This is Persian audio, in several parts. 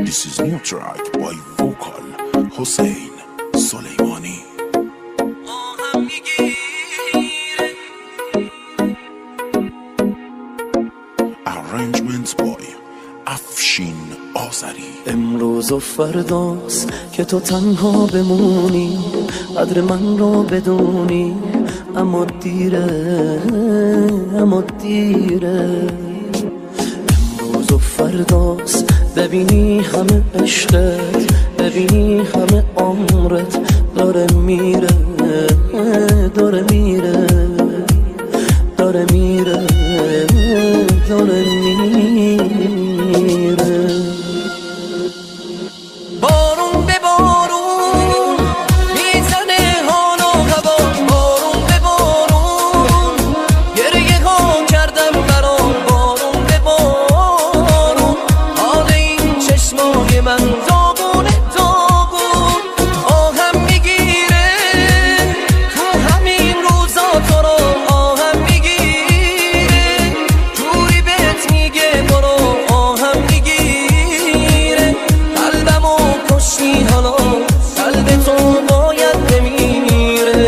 This is new track by vocal Hussein Soleimani. Arrangements by افشین آذری. امروز و فرداست که تو تنها بمونی، قدر من رو بدونی، اما دیره، اما دیره. امروز و فرداست ببینی همه عشقت، ببینی همه عمرت داره میره، داره میره، داره میره، داره میره. بارون به بارون میزنه حال و هوا، بارون به بارون گریه ها کردم برام، بارون به بارون حال این چشمای من داغونه داغون، آهم میگیره تو همین روزا تو رو، آهم میگیره جوری بهت میگه برو، آهم میگیره قلبمو کشتی حالا، قلب تو باید بمیره.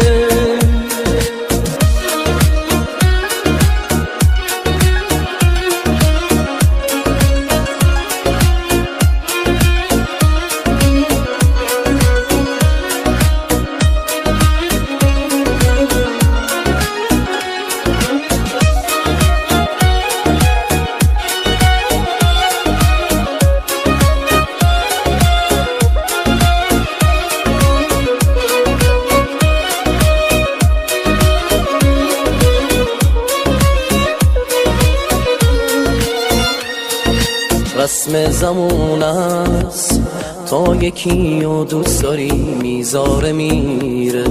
رسم زمان است تا یکی و دوست داری میذاره میره،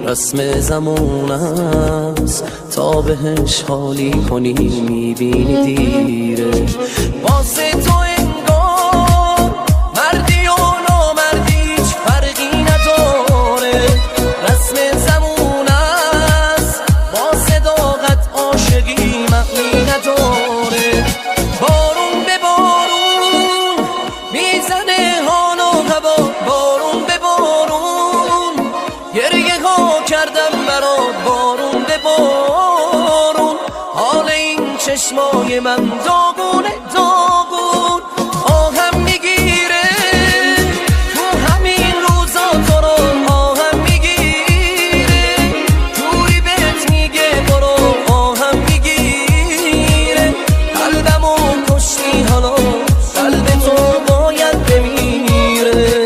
رسم زمان است تا بهش حالی کنی میبینی دیره. واسه تو انگار مردی و نامردی هیچ فرقی نداره، رسم زمان است با صداقت عاشقی معنی نداره. بارون به بارون میزنه حال و هوا، بارون به بارون گریه ها کردم برات، بارون به بارون حال این چشمای من داغونه داغون، آهم میگیره تو همین روزا تو رو، آهم میگیره جوری بهت میگه برو، آهم میگیره قلبمو کشتی حالا، قلب تو باید بمیره.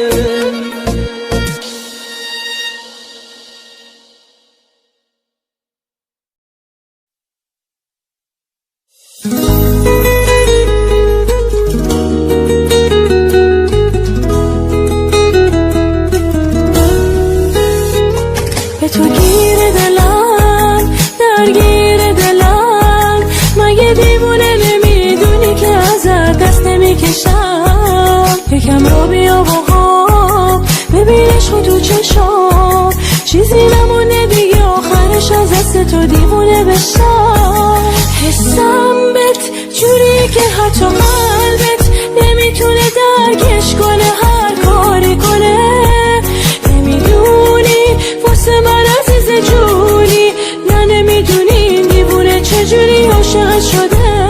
به تو گیر دلم، درگیر دلم، مگه دیوونه نمیدونی که ازت دست نمیکشم؟ یکم رو بیا با ببین عشق تو چشام، چیزی نمونه دیگه آخرش از دست تو دیوونه بشم. حسم بهت جوری که حتی قلبت نمیتونه درکش کنه، هر کاری کنه نمیدونی واسه من عزیز جونی، نه نمیدونی این دیوونه چجوری عاشق شده.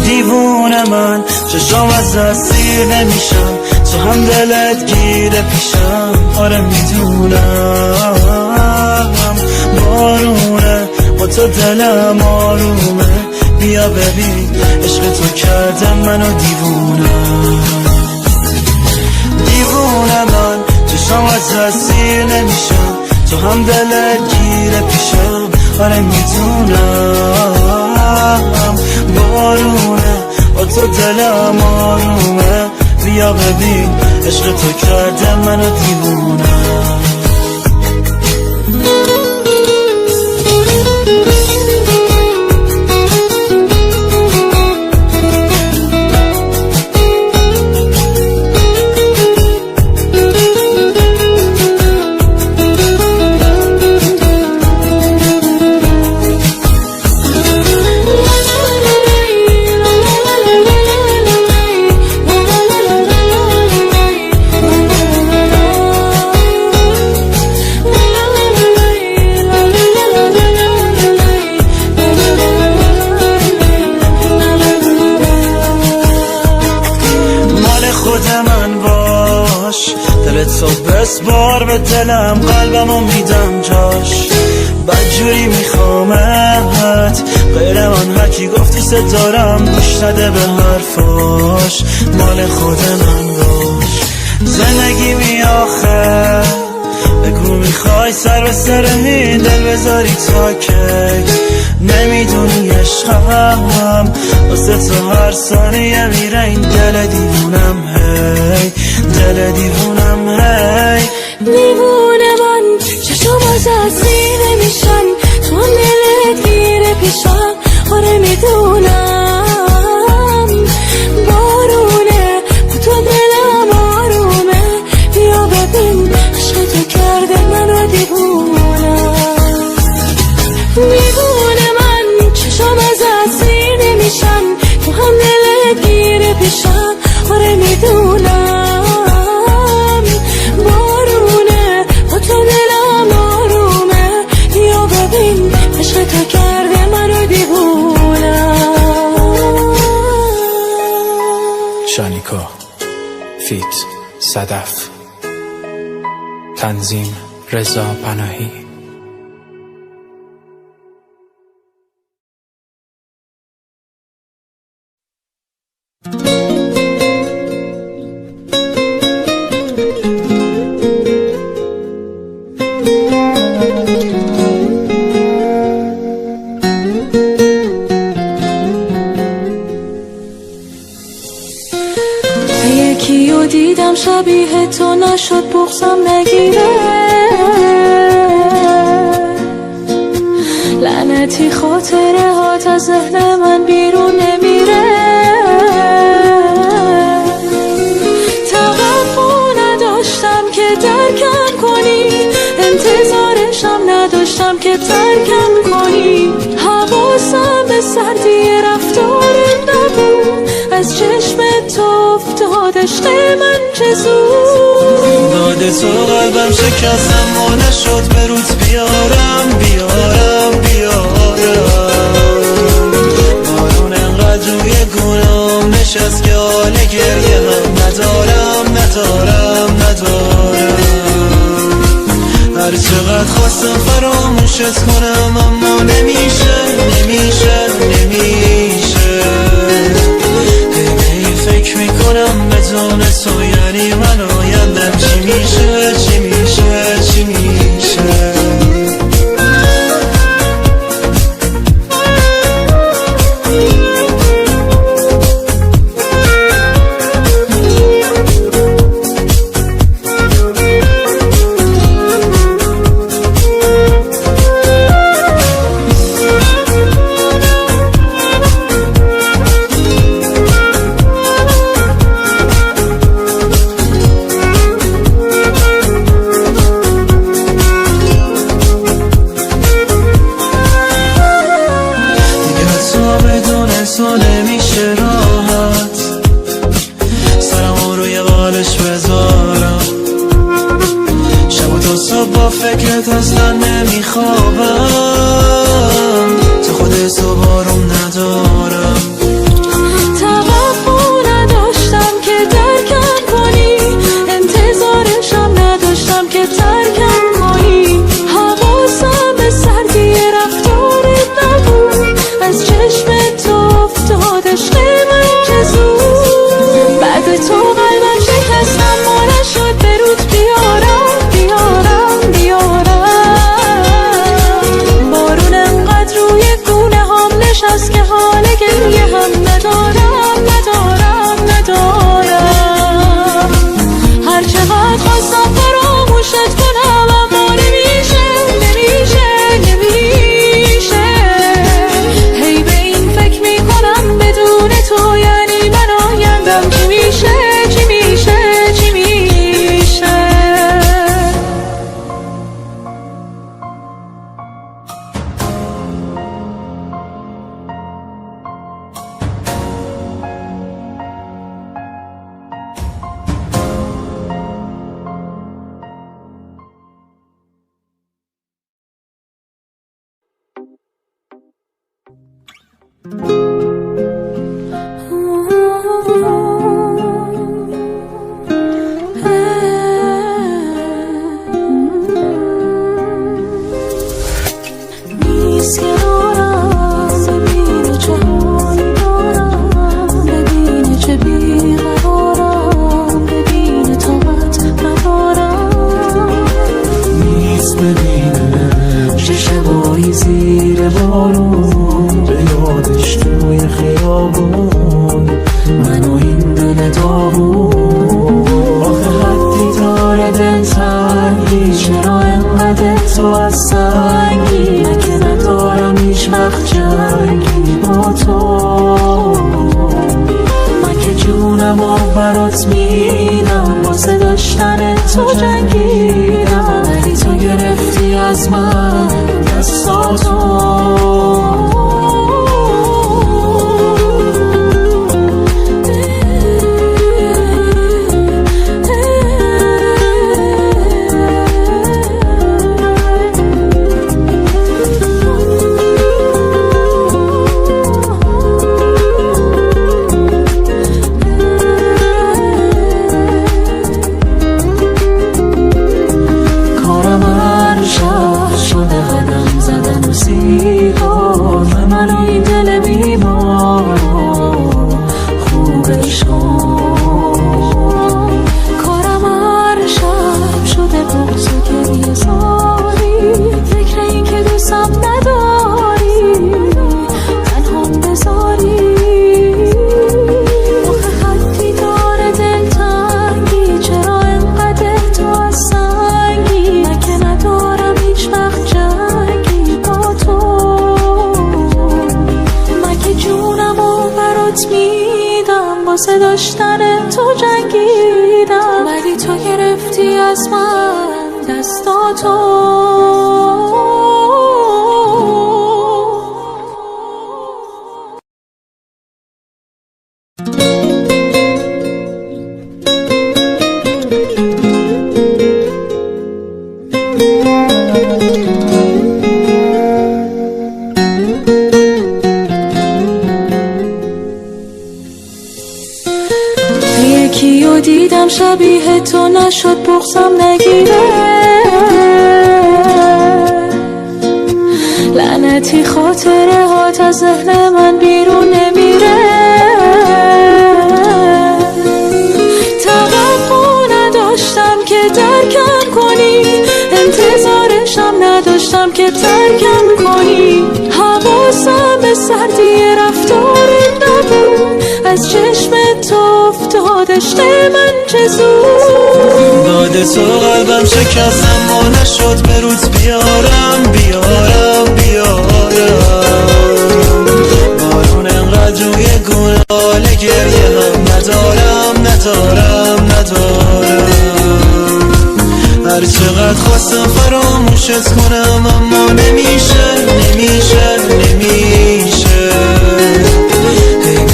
دیوونه من چشام از دست سیر نمیشم، تو هم دلت گیره پیشم، آره میدونم بارونه با تو دلم آرومه، بیا ببین عشق تو کردم منو دیوونه. دیوونه من چشام از دست سیر نمیشم، تو هم دلت گیره پیشم، آره میدونم بارونه با تو دلم آرومه، بیا ببین عشق تو کرده منو دیوونه. بسپار به دلم قلبمو میدم جاش بدجوری میخوامت غیر من هرکی گفت دوست دارم گوش نده به حرفاش مال خود من باش زندگی می آخه بگو میخوای سر به سر این دل بذاری تا کی نمیدونی عشقم واسه تو هر ثانیه میره این دل دیوونم هی دل دیوونم هی دیوونه من چشم از سینه میشن تو هم دلت گیره پیشم آره میدونم بارونه تو دلم آرومه بیا ببین عشق تو کرده منو دیوونم دیوونه من چشم از سینه میشن تو هم دلت گیره پیشم آره میدونم بارونه با تو دلم آرومه بیا ببین عشق تو کرده منو دیوونم شانیکا فیت صدف تنظیم رضا پناهی یکیو دیدم شبیه تو نشد بغضم نگیره لعنتی خاطره هات از ذهن من بیرون نمیره توقع نداشتم که درکم کنی انتظارشم نداشتم که ترکم کنی حواسم به سردی رفتارم نبود از چشم تو افتاد عشق من چه زود داد تو قلبم شکستم و نشد به روز بیارم بارون انقدر روی گونام نشست که حال گریه هم ندارم هر چقدر خواستم فراموشت کنم اما نمیشه فکر میکنم بدون تو یعنی من آیندم چی میشه تو نمیشه راحت سرمو روی بالش بذارم شب و تا صبح با فکرت اصلا نمیخوابم تو خودت تو بارم ندارم توقع نداشتم که درکم کنی انتظارشم نداشتم که ترکم کنی حواسم به سردی رفتارت نبود از چشم تو افتاد عشق من چه زود بعد تو قلبم شکستم و نشد به رود بیارم بارون انقدر روی گونه هم نشست که حال گریه هم ندارم هر چقدر خواستم فراموشت کنم اما نمیشه هی به این فکر میکنم بدون تو یعنی من آیندم چی میشه رفتی زیر بارون، به یادش توی خیابون من و این دل داغون. آخه حدی داره دلتنگی، چرا انقدر تو از سنگی؟ من که ندارم هیچ وقت جنگی با تو، من که جونم و برات میدم، واسه داشتن تو جنگیدم، ولی تو گرفتی از من دستاتو. واسه داشتن تو جنگیدم، ولی تو گرفتی از من دستاتو. یکیو دیدم شبیه تو نشد بغضم نگیره، لعنتی خاطره هات از ذهن من بیرون نمیره. توقع نداشتم که درکم کنی، انتظارشم نداشتم که ترکم کنی. حواسم به سردی رفتارت نبود، از چشم تو افتادش من چه زود. داده تو قلبم شکستم و نشد به روز بیارم بیارم بیارم. بارون انقدر روی گونه حال گریه هم ندارم ندارم ندارم. هر چقدر خواستم فراموشت کنم اما نمیشه نمیشه نمیشه.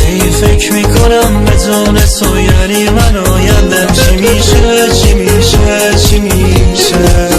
هی فکر میکنم بدون تو یعنی من آیندم چی میشه چی میشه چی میشه.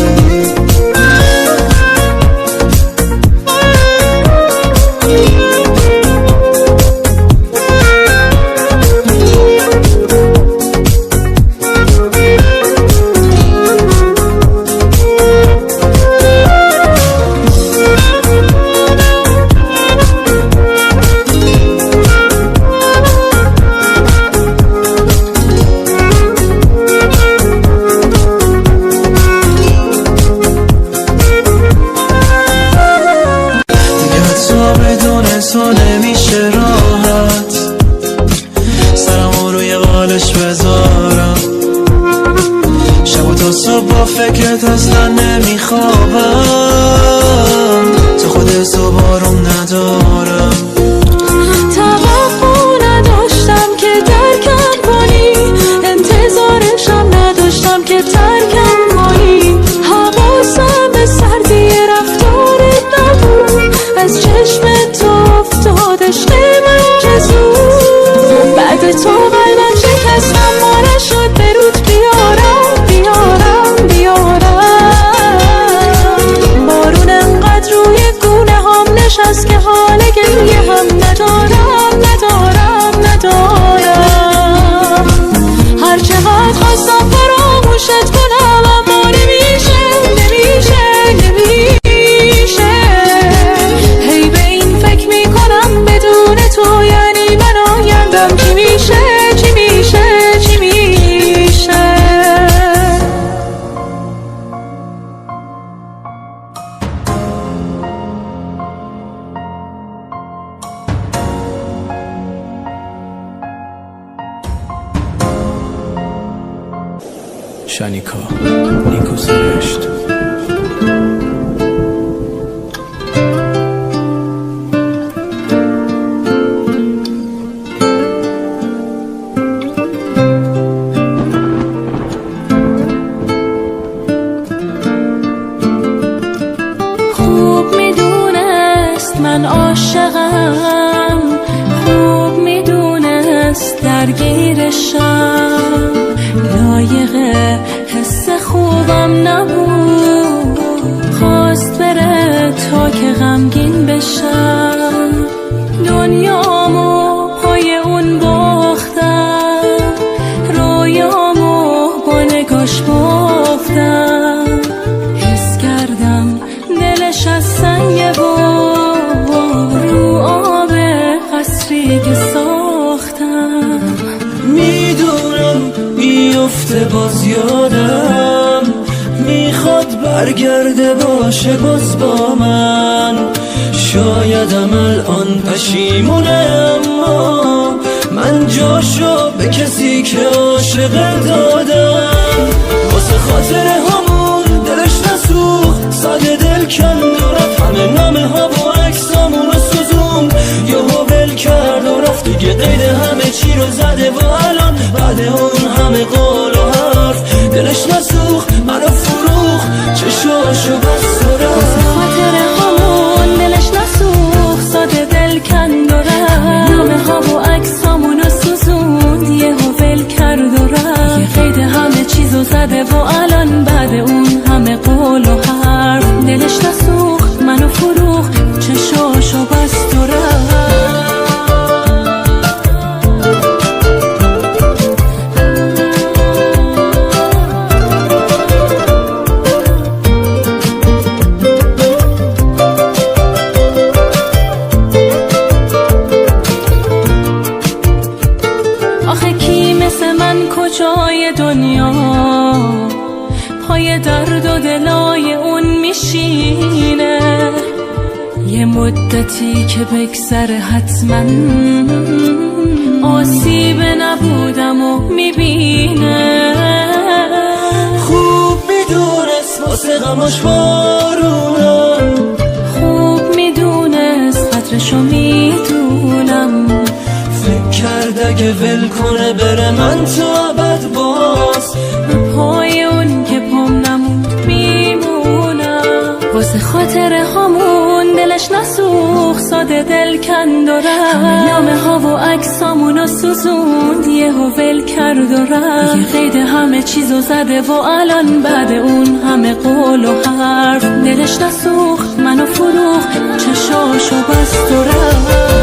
تو نمیشه راحت سرمو روی قالش بذارم، شب و تا صبح با فکرت اصلا نمیخوابم. تو خودت تو بارم ندارم. توقع نداشتم که درکم کنی، انتظارشم نداشتم که ترکم کنی. حواسم به سردی رفتارت نبود، از چشم تو افتاده شانیکا نیکو سرشت. خوب میدونست من عاشقم، خوب میدونست درگیرشم، لایق حس خوبم نبود، خواست بره تا که غمگین بشم، دنیامو پای اون باختم، رویامو با نگاش بافتم، حس کردم دلش از سنگه و رو آب قصری که ساختم. میدونم بیفته باز یادم، میخواد برگرده باشه باز با من، شایدم الان پشیمونه اما من جاشو به کسی که عاشق دادم، واسه خاطر همون دلش نسوخت، ساده دل کند و رفت، همه نامه ها و عکسامونو سوزون، یهو ول کرد و رفت دیگه، قید همه چی رو زده و الان بعد اون همه قول و حرف دلش نسوخت، منو فروخت، چشاشو بست و رفت، واسه خاطر همون دلش نسوخت، ساده دل کند و رفت، نامه ها و عکسامونو سوزوند، یهو ول کرد و رفت، یه قید همه چیزو زده و الان بعد اون همه قول و حرف دلش نسوخت، منو فروخت، چشاشو بست و رفت. آخه کی مثل من کجای دنیا پای درد و دلای اون میشینه، یه مدتی که بگذره حتما آسیب نبودم و میبینه، خوب میدونست واسه غماش بارونم، خوب میدونست قدرشو میدونم، فکر کرد اگه ول کنه بره من تو ابد باز به پای اون که پام نموند میمونم، واسه خاطر همون دلش نسوخت، ساده دل کند و رفت، همه نامه ها و عکسامونو سوزوند، یهو ول کرد و رفت، یه قید همه چیزو زده و الان بعد اون همه قول و حرف دلش نسوخت، منو فروخت، چشاشو بست و رفت.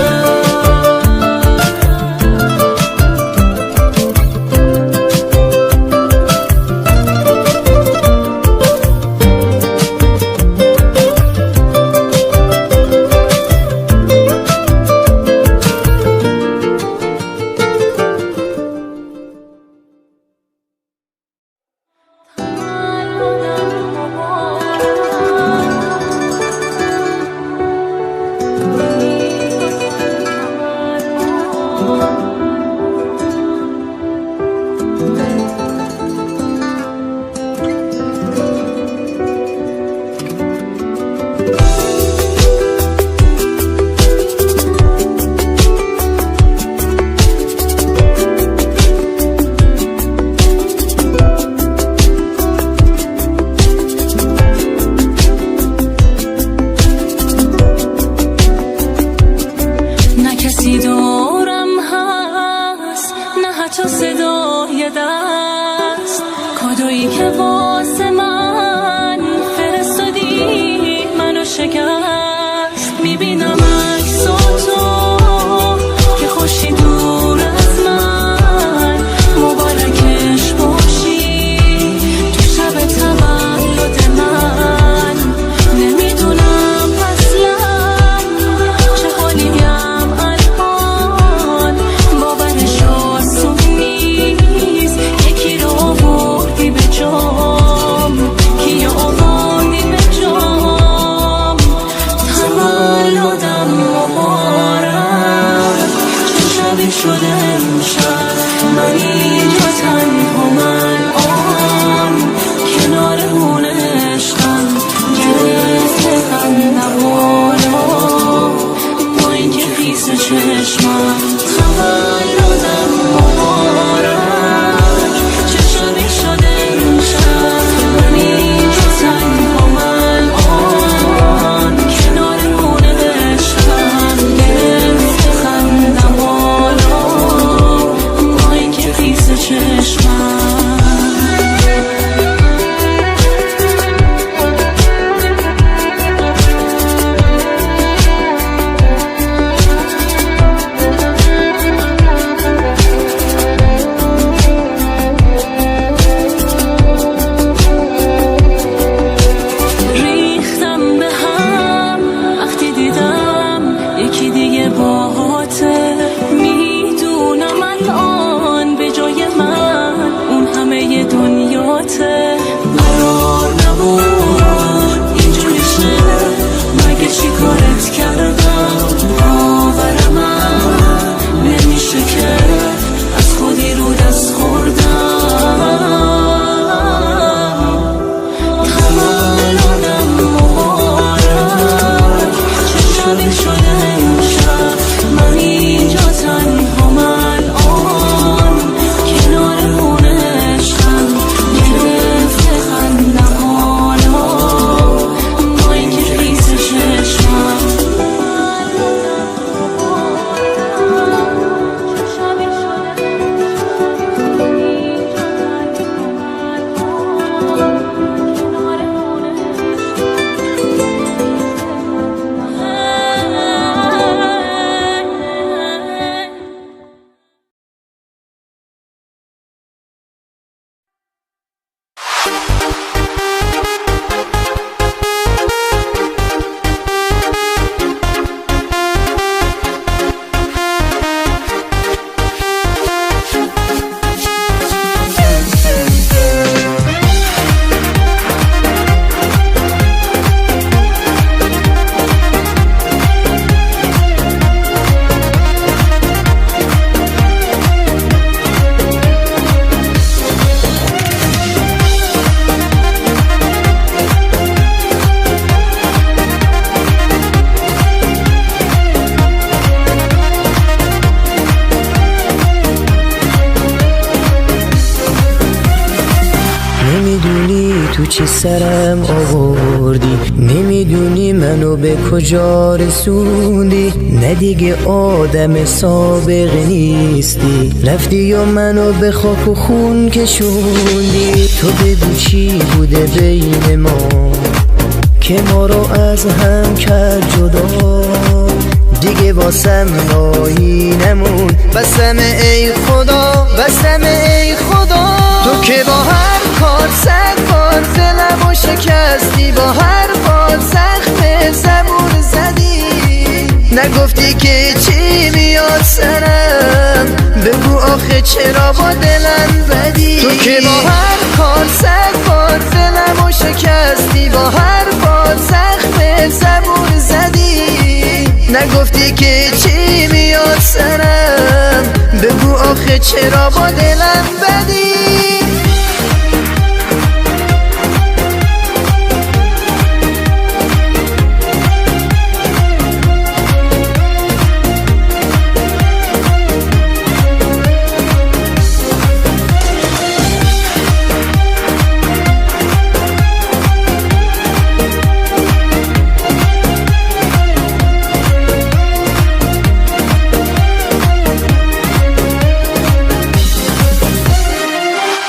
کادویی که واسه من فرستادی منو شکست. میبینم عکساتو که خوشی دور از من، مبارکش باشی تو شب تولد من. نمیدونم اصلا چه حالیم الان، باورش آسون نیست. یکی رو آوردی به جام، کی آوردی به جام. تولدم مبارک، چه شبی شده امشب، من اینجا تنها من خیس چشمم تولدم مبارک چه شبی شده این شب من اینجا تنها الان کنار خونه عشقم گرفته خندم حالا با اینکه خیس چشمم تو چی سرم آوردی نمیدونی منو به کجا رسوندی نه دیگه آدم سابق نیستی رفتی و منو به خاک و خون کشوندی تو بگو چی بوده بین ما که ما رو از هم کرد جدا دیگه واسم نایی نمون بسم ای خدا بسم ای خدا تو که با هر کار صد بار دلمو شکستی با هر بار زخم زبون زدی نگفتی که چی میاد سرم بگو آخه چرا با دلم بدی تو که با هر کار صد بار دلمو شکستی با هر بار زخم زبون زدی نگفتی که چی میاد سرم بگو آخه چرا با دلم بدی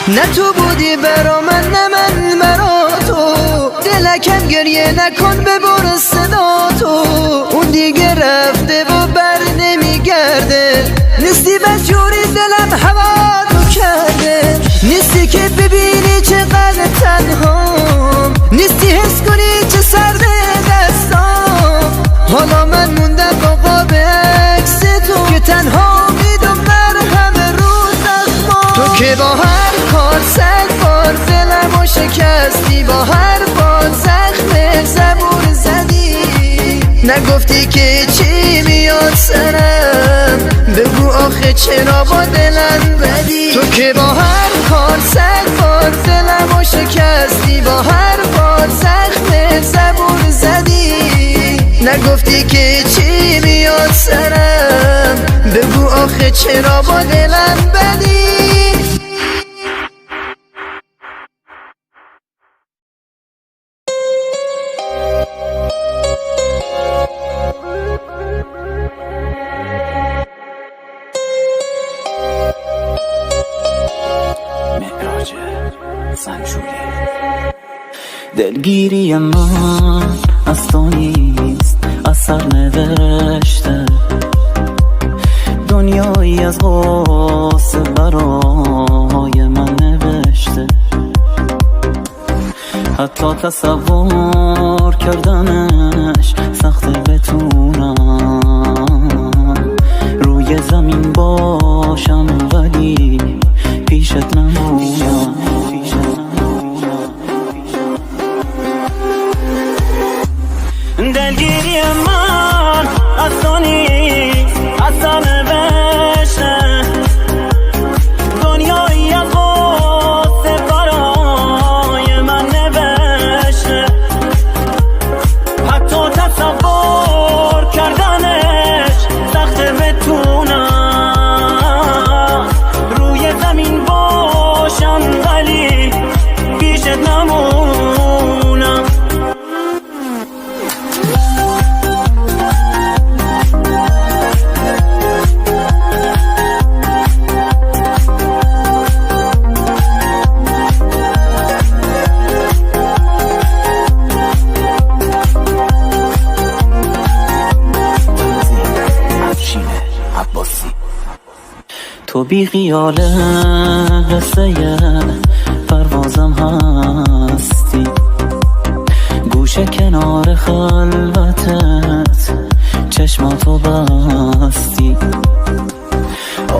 نه تو بودی برا من نه من برا تو دلکم گریه نکن ببر صدا تو اون دیگه رفته و بر نمیگرده نیستی بس جوری دلم هوا تو کرده نیستی که ببینی چقدر تنهام نیستی حس کنی چه سرده دستام حالا من موندم با قاب عکس تو که تنها میدم در همه روز زخمام تو که با هر کار صد بار دلمو شکستی با هر بار زخم زبون زدی نگفتی که چی میاد سرم بگو آخه چرا با دلم بدی تو که با هر کار صد بار دلمو شکستی با هر بار زخم زبون زدی نگفتی که چی میاد سرم آخه چرا با دلم بدی؟ مهراج سنجوری دلگیری من از تو نیست، اثر نوشته دنیایی از غصه برای من نوشته. حتی تصور کردنش سخته، بتونم روی زمین باشم ولی پیشت نمونم. دلگیری من از تو نیست، اثر نوشته دنیایی از غصه برای من نوشته. حتی تصور کردنش سخته، بتونم روی زمین باشم ولی پیشت نمونم. تو بی خیال قصه پروازم هستی، گوشه کنار خلوتت چشماتو بستی،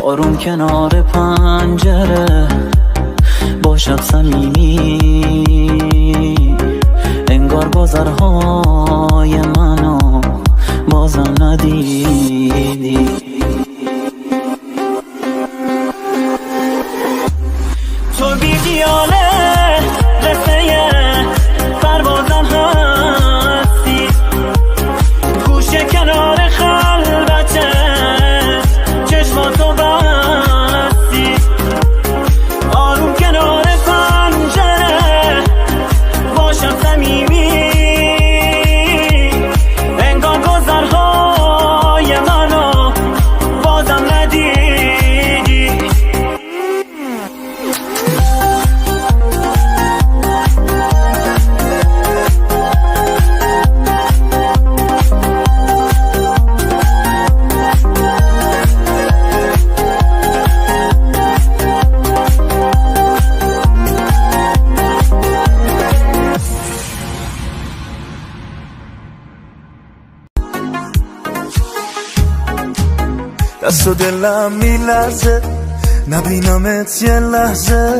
آروم کنار پنجره با شب صمیمی، انگار گذرهای منو بازم ندیدی. تو بی خیاله قصه پروازم هستی، گوشه کنار خلوته چشماتو بستی، آروم کنار پنجره باشم صمیمی، انگار گذرهای منو بازم ندیدی. دست و دلم میلرزه نبینمت یه لحظه،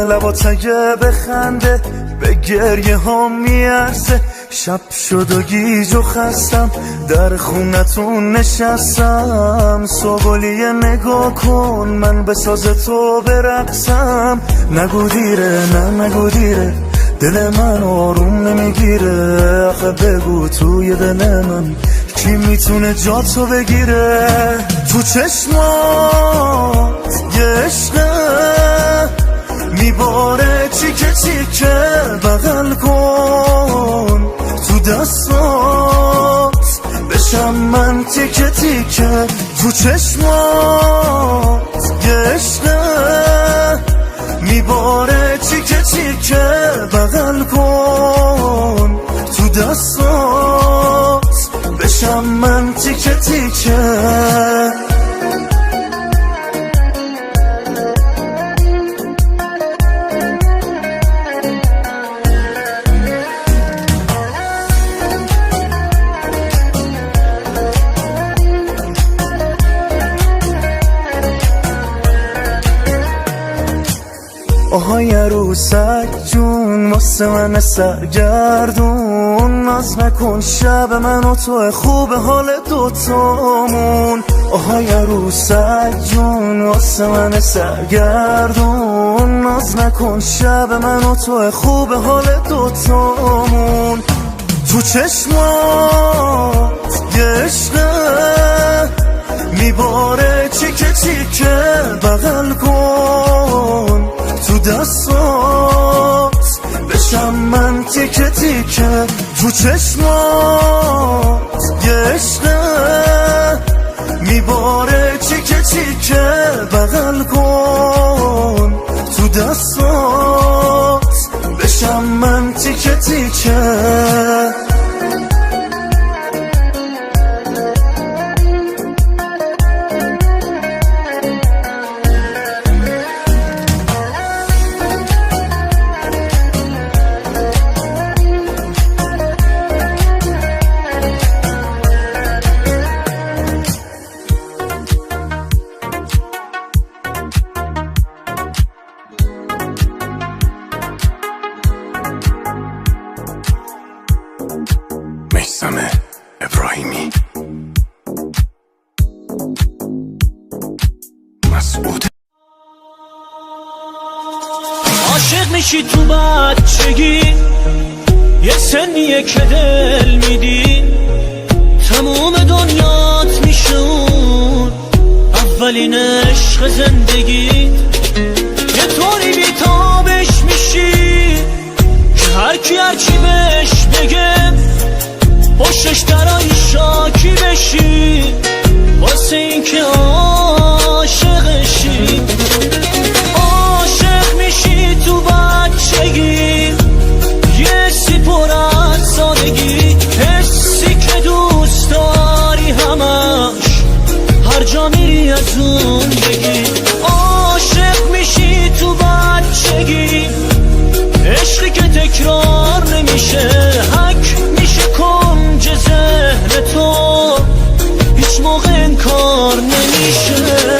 لبات اگه بخنده به گریه ها میارزه. شب شد و گیج و خستم در خونتون نشستم، صبحولیه نگاه کن من به ساز تو برقصم. نگو دیره نه نگو دیره، دل من آروم نمیگیره، آخه بگو توی دل من کی میتونه جاتو بگیره؟ تو چشمات یه عشقه میباره چیکه چیکه، بغل کن تو دستات بشم من تیکه تیکه. تو چشمات یه عشقه میباره چیکه چیکه، بغل کن تو دستات بشم من تیکه تیکه. آهای عروسک جون واسه من سرگردون، ناز نکن شب من و تو خوب حال دوتامون. آهای عروسک جون واسه من سرگردون، ناز نکن شب من و تو خوب حال دوتامون. تو چشمات یه عشقه میباره تیکه تیکه بغل کن تو دستات، بشم من تیکه تیکه تو چشمات، یه عشقه میباره تیکه تیکه بغل کن تو دستات، بشم من تیکه تیکه. میثم ابراهیمی، مسعود. عاشق میشی تو بچگی، یه سنیه که دل میدی، تموم دنیات میشه اون اولین عشق زندگی. یه طوری بیتابش میشی که هرکی هرچی بهش بگه پشتش درای شاکی بشی، واسه این که عاشقشی. عاشق میشی تو بچگی، یه سی پر از سادگی، حسی که دوست داری همش هر جا میری از اون بگی. عاشق میشی تو بچگی، عشقی که تکرار نمیشه، حک میشه کنج ذهن تو، هیچ موقع انکار نمیشه.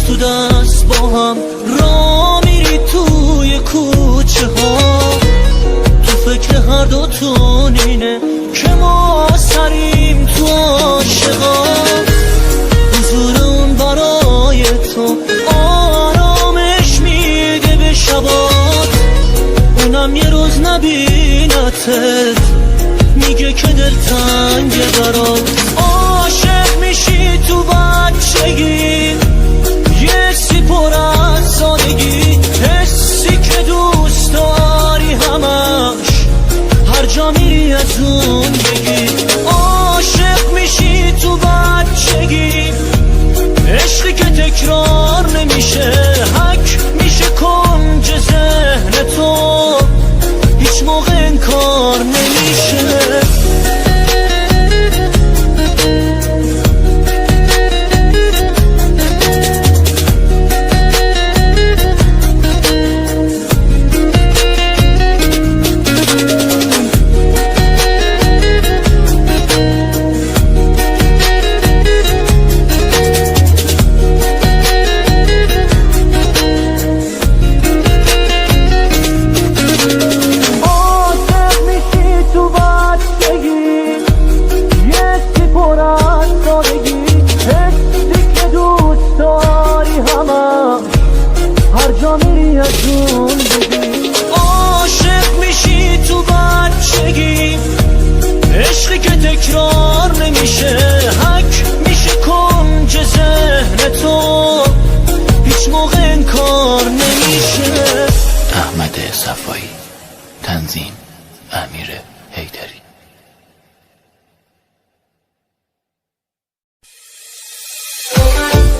تو دست با هم را میری توی کوچه ها، تو فکر هر دوتون اینه که ما سریم تو عاشقا. حضور اون برای تو آرامش میده به شبات، اونم یه روز نبینتت میگه که دلتنگه برات. عاشق میشی تو بچگی، یه سی پر از سادگی، حسی که دوست داری همش هر جا میری از اون بگی. عاشق میشی تو بچگی، عشقی که تکرار نمیشه، حک میشه کنج ذهن تو، هیچ موقع انکار نمیشه. عاشق میشی تو بچگی، عشقی که تکرار نمیشه، حک میشه کنج ذهن تو، هیچ موقع انکار نمیشه. احمد صفایی، تنظیم امیر حیدری.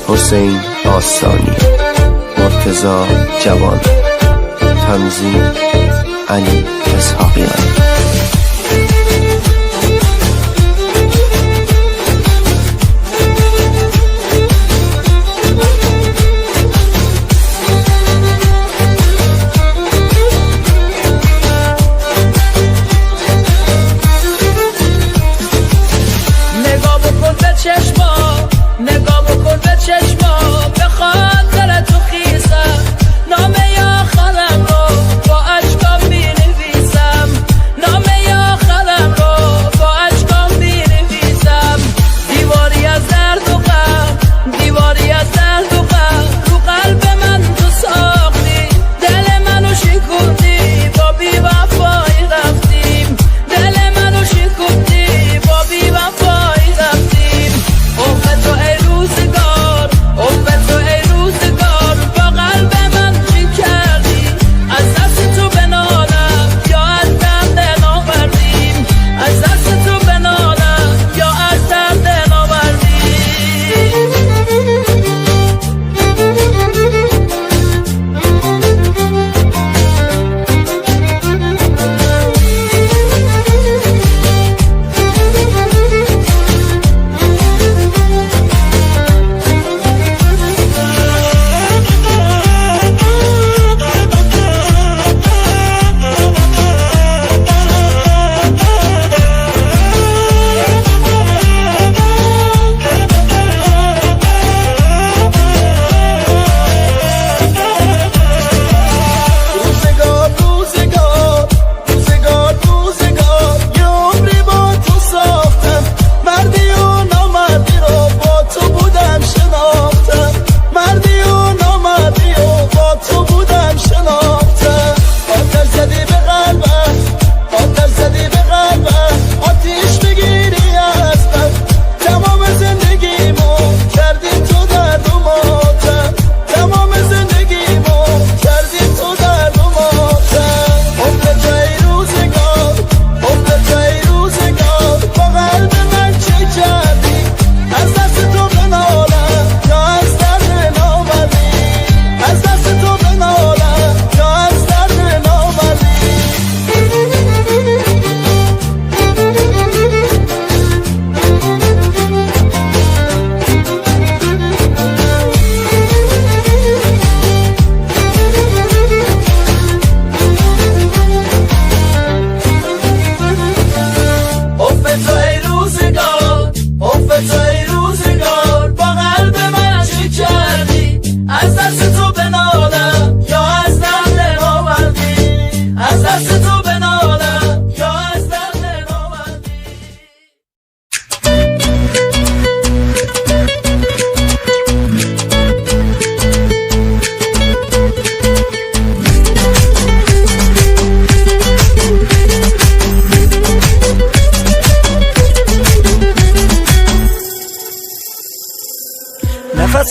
حسین آستانی، مرتضی جوان، تنظیم علی اسحاقیان. نگاه بکن به چشما، بخاطرت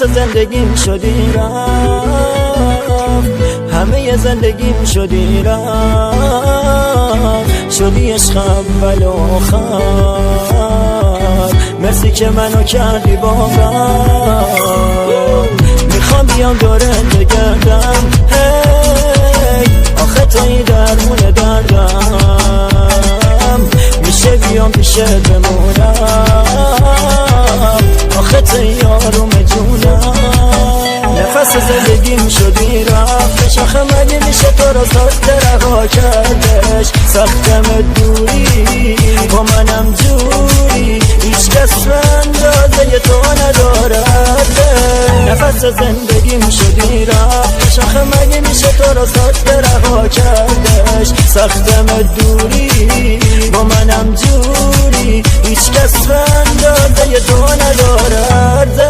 نفس زندگیم شدی رفت، همه زندگیم شدی رفت، شدی عشق اول و آخر، مرسی که منو کردی باور. میخوام بیام دورت بگردم، هی آخه تویی درمون دردم، میشه بیام پیشت بمونم، آخه تویی آروم جونم. نفس زندگیم شدی رفتش، آخه مگه میشه تو رو ساخته رها کردش. سختم دوری با منم جوری، هیچ کس به اندازه تو ندارد. نفس زندگیم شدی رفتش، آخه مگه میشه تو رو ساخته رها کردش. سختم دوری با منم جوری، هیچ کس به اندازه تو ندارد.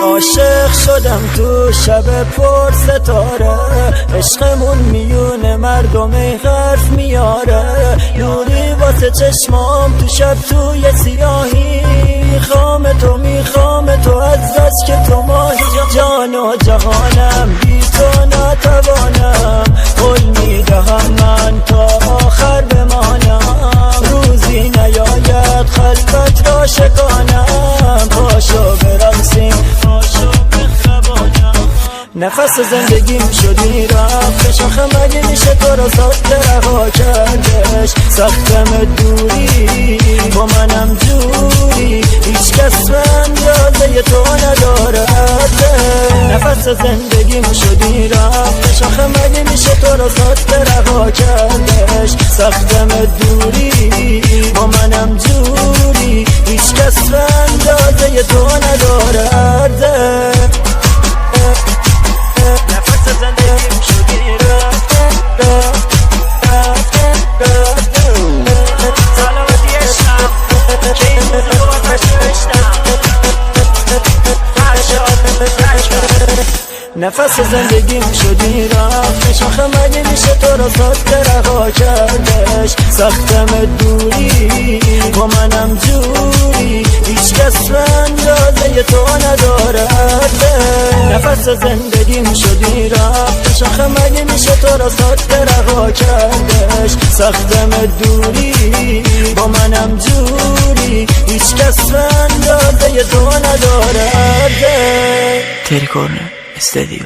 عاشق شدم تو شب پر ستاره، عشقمون میونه مردم حرف میاره. نوری واسه چشمام تو شب توی سیاهی، میخوام تو از بس که تو ماهی. جان و جهانم بی تو نتوانم، قول میدهم من تا آخر بمانم. روزی نیاید خلوت را شکانم، پاشو برقصیم پاشو بخوابانم. نفس زندگیم شدی رفتش، آخه مگه میشه تو رو ساخته رها کردش. سختم دوری با منم جوری، هیچ کس به اندازه تو ندارد. نفس زندگیم شدی رفتش، آخه مگه میشه تو رو ساخته رها کردش. سختم دوری با منم جوری، هیچ کس به اندازه تو ندارد. نفس زندگیم شدی رفت، سلامتی عشقم که این روز رو آتش نوشتم. نفس زندگیم شدی رفتش، آخه مگه میشه تو رو ساخته رها کردش. سختم دوری با منم جوری، هیچ کس به اندازه تو ندارد. نفس زندگیم شدی رفتش، آخه مگه میشه تو رو ساخته رها کردش. سختم دوری با منم جوری، هیچ کس به اندازه تو ندارد. تری کورنر استودیو.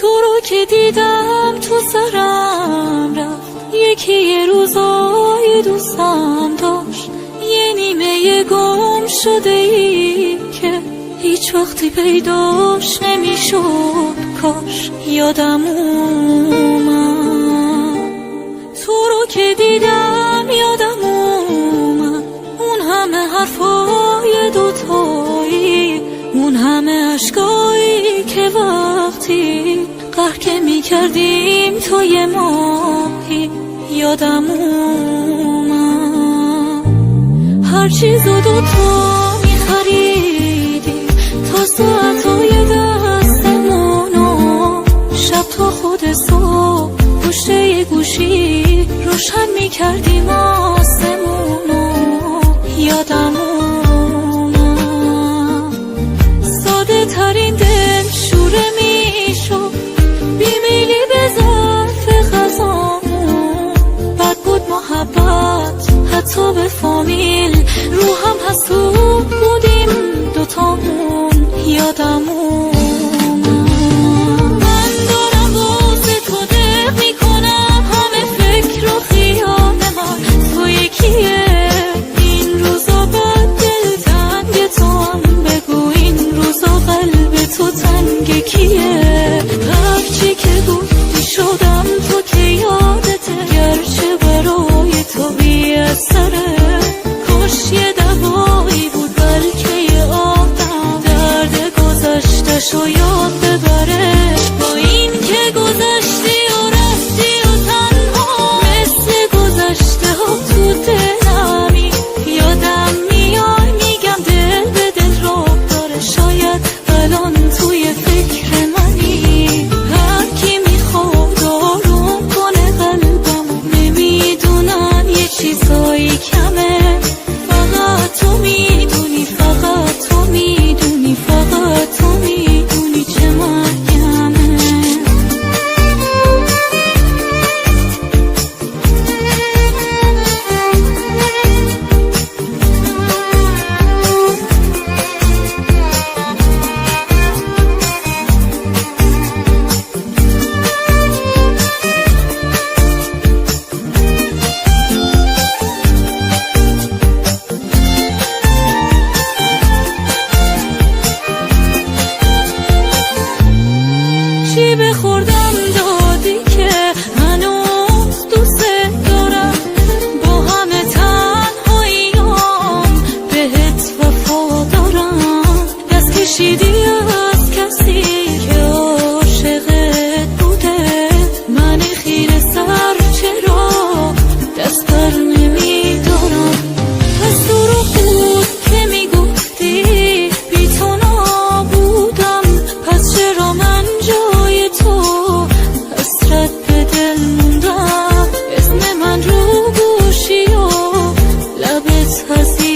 تو رو که دیدم تو سرم رفت، یکی یه روزای دوستم داشت، یه نیمه گم شده ای که هیچ وقتی پیداش نمیشد. کاش یادم اومد، تو رو که دیدم یادم اومد. اون همه حرفای دوتایی، اون همه عشقایی که وقتی قهر که میکردیم توی ماهی. یادم اومد هر چیزو دوتا میخریدیم، تا ساعتای دستمونو شب تا خود صبح پشت یه گوشی روشن میکردیم آسمونو. یادم اومد ساده ترین دل شوره میشد، بیمیلی به ظرف غذامون. بد بود محبت حتی به فامیل، رو هم حسود بودیم دوتامون. یادم اومد من دارم واسه تو دق میکنم، همه فکر و خیال من تو یکیه. این روزا بد دل تنگ تو هم بگو، این روزا قلب تو تنگ کیه؟ هرچی که گفتی شدم تو که یادته، گرچه برای تو بی اثره.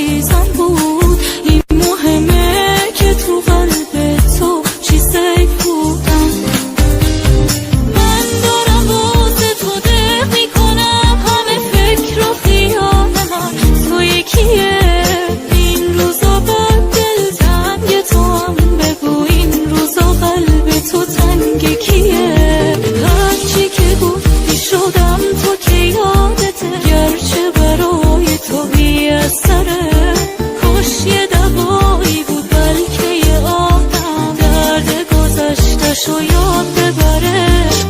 عزیزم بود. این مهمه که تو قلب تو چی سیف بودم. من دارم واسه تو دق میکنم همه فکر و خیال من تو یکیه. این روزا بد دل تنگ تو هم بگو این روزا قلب تو تنگ کیه. هرچی که گفتی شدم تو که یادته، گرچه برای تو بی اثره. کاش یه دقایی بود بلکه یه آدم درد گذشتشو یاد ببره.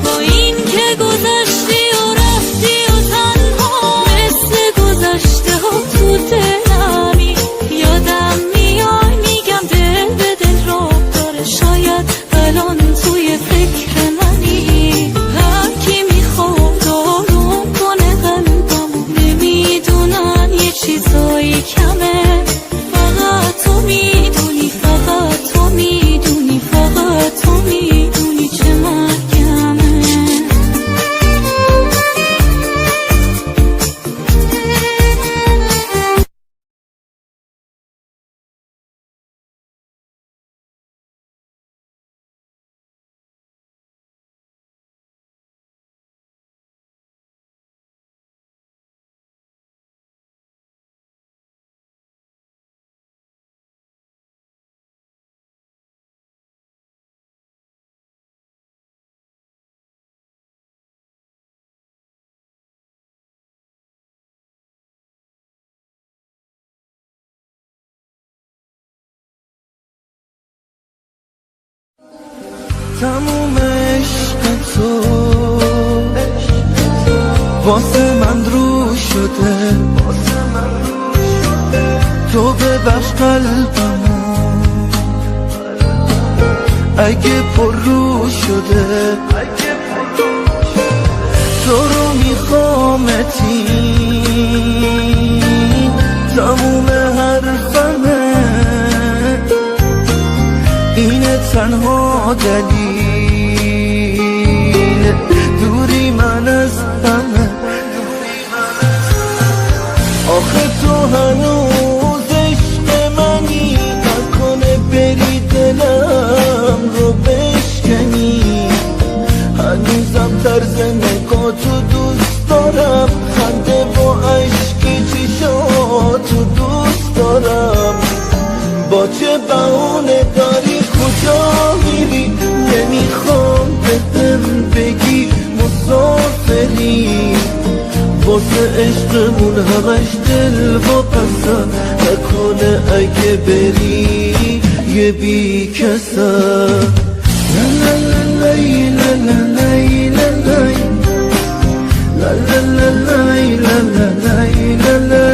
با این که گذشتی و رفتی و تنها مثل گذشته ها تو دلمی. یادم میای میگم دل به دل راه داره، شاید الان توی فکر منی. هر کی میخواد آروم کنه قلبم نمیدونن یه چیزایی کمه. فقط تو میدونی، فقط تو میدونی، فقط تو میدونی چه مرگمه. تموم عشق تو واسه من رو شده. تو ببخش قلبمو اگه پر رو شده. تو رو میخوامتی تموم حرفمه. اینه تنها دلیل دوری من از همه. آخه تو هنوز عشق منی، نکنه بری دلم رو بشکنی. هنوزم طرز نگاتو دوست دارم، خنده با عشقی چشاتو دوست دارم. با چه بهونه داری کجا میری؟ نمیخوام بهم بگی مسافری. واسه عشقمون همش دل و پسن نکنه اگه بری یه بی کسم. لا لا لا لا لا لا لا لا لا لا لا لا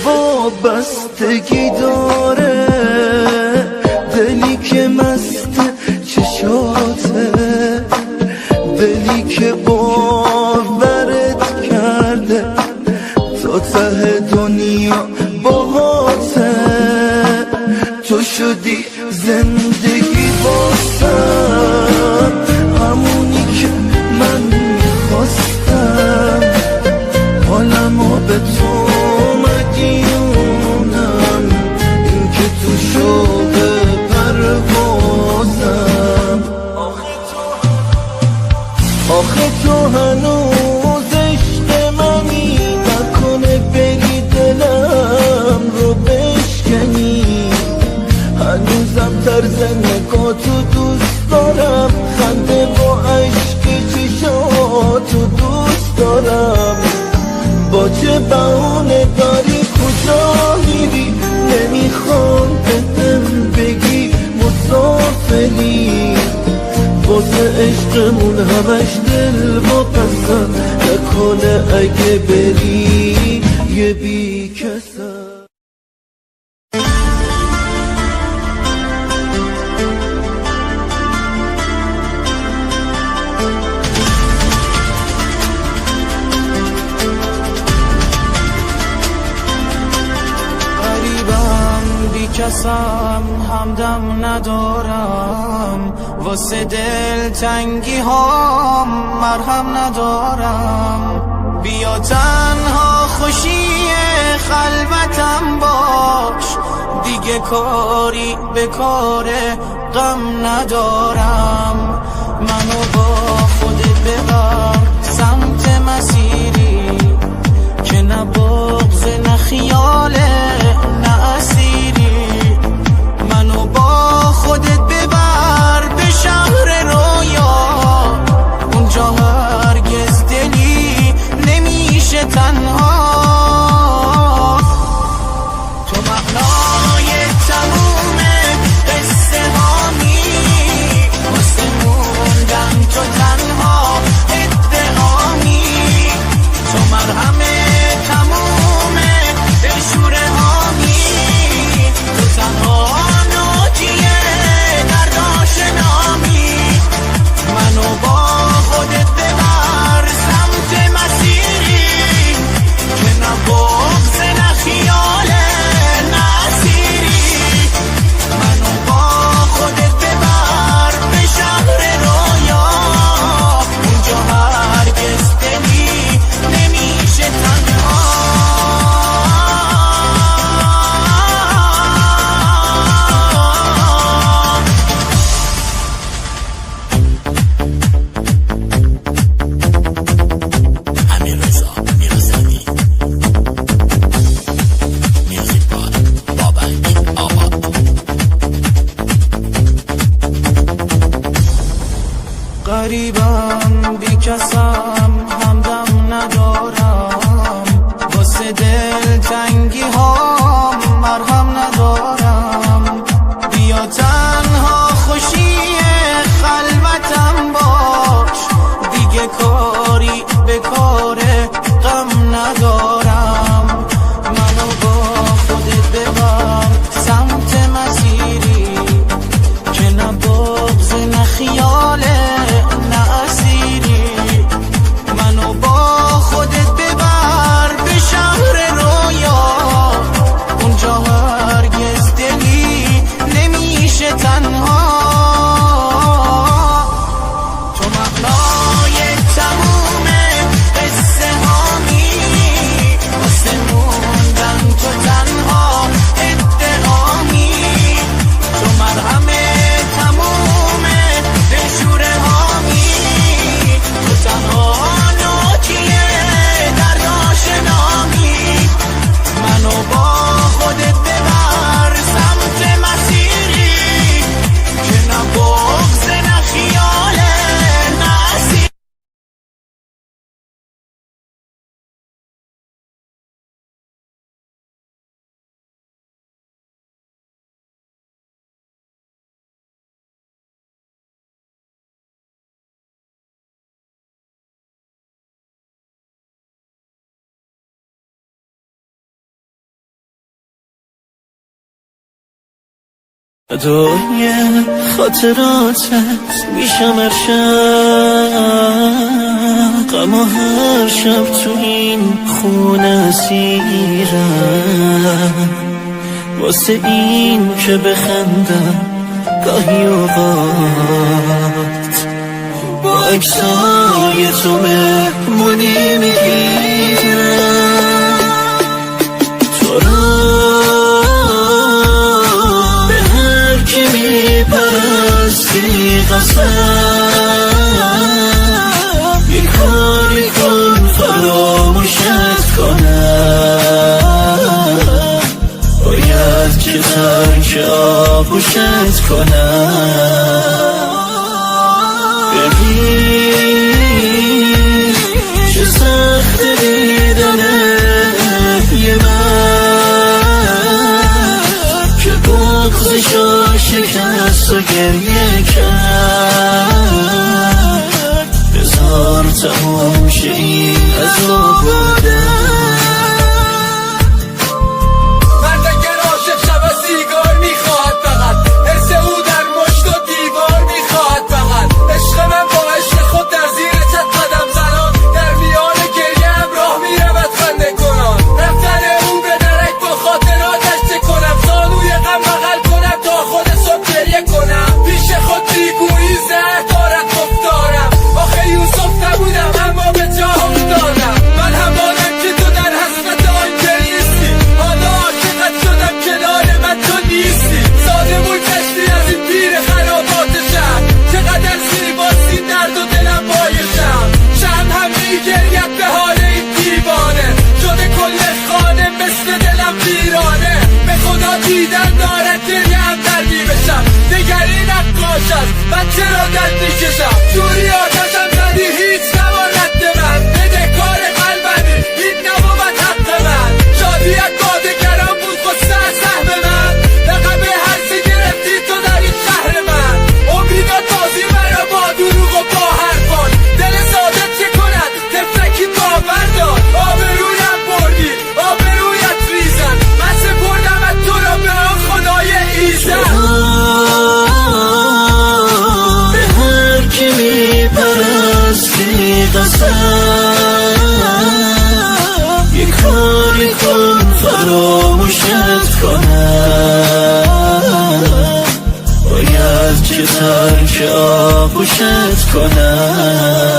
وابستگی داره دلی که مست چشاته، دلی که باورت کرده تا ته دنیا باهاته. تو شدی زندگی باسم، همونی که من میخواستم. حالمو به تو مدیونم، این که تو شوق پروازم. آخه تو هنوز عشق منی، نکنه بری دلم رو بشکنی. هنوزم طرز نگاتو دوست دارم، خنده با عشقی چشاتو دوست دارم. با چه بهونه داری کجا میری؟ نمیخوام بهم بگی مسافری. واسه عشقمون همش دل و پسن نکنه اگه بری یه بی کسم. کسم همدم ندارم، واسه دل تنگی ها مرهم ندارم. بیا تنها خوشی خلوتم باش، دیگه کاری به کار غم ندارم. منو با خودت ببر سمت مسیری که نه بغض نه خیاله نه اسیری. منو با خودت ببر به شهر رویا، اونجا هرگز دلی نمیشه تنها. تو معنای تموم قصه هامی، واسه موندن تو تنها ادعامی. تو مرهم تموم دلشوره هامی، تو تنها ناجیه درد آشنامی. منو با خودت ببر سمت مسیری که نه بغض نه خیاله نه اسیری. منو با خودت ببر به شهر رویا، اونجا هرگز دلی نمیشه تنها. غریبم بی کسم همدم ندارم، واسه دل تنگی ها مرهم ندارم. بیا تنها خوشی خلوتم باش، دیگه کاری به کار غم ندارم. منو با خودت ببر سمت مسیری که نه بغض نه خیاله نه اسیری. منو با خودت ببر به شهر رویا، اونجا هرگز دلی نمیشه تنها. تو معنای تموم قصه هامی، واسه موندن تو تنها ادعامی. تو مرهم تموم دلشوره هامی، تو تنها ناجیه درد آشنامی. منو با خودت ببر سمت مسیری که نه بغض نه خیاله نه اسیری. فدای خاطراتت میشم هر شب، غم و هر شب تو این خونه اسیرم، واسه این که بخندم گاهی اوقات با عکسای تو مهمونی میگیرم. تو میپرستی قسم، یه کاری کن فراموشت کنم، باید که ترک آغوشت کنم. ببین چه سخت دیدنه یه من که بغضشو شکست و گریه کرد. بذار تموم شه این عذاب بودن. مرد اگر عاشق شب سیگار میخواهد فقط، حس او در مشت و دیوار میخواهد فقط. عشق من با عشق خود در زیر چت قدم زنان، در میان گریه همراه میرود خنده کنان. رفتن او به درک با خاطراتش چه کنم، زانوی غم دیدن دارد گریه هم در میبشم نگری نقاش است من چرا دست میکشم جوری آتشم زدی هیچ نبار رد من بده کار قلبمی این نبود حق من شادیت دادگرم بود خسته از سهم من لقب هرچه گرفتی تو در این شهر من امیدات بازی مرا با دروغ و با حرفان دل ساده چه کند تفلکی باور داد آبرویم بردی آبرویت ریزن من سپردم از تو را به آن خدای ایزن به هر کی میپرستی قسم یک کاری کن فراموشت کنم باید که ترک آغوشت کنم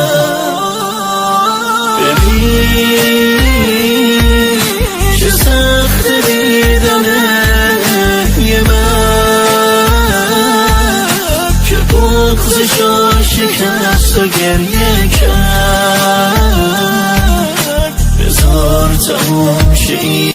ببین چه سخت دیدنه یه من که بغضشو شکست و گریه کرد بذار تموم شه این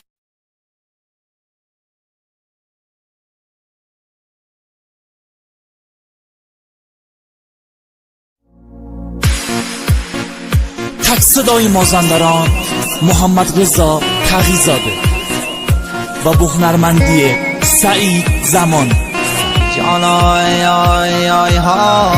تک صدای مازندران محمد رضا تقی‌زاده و با هنرمندی سعید زمان جان آی آی آی ها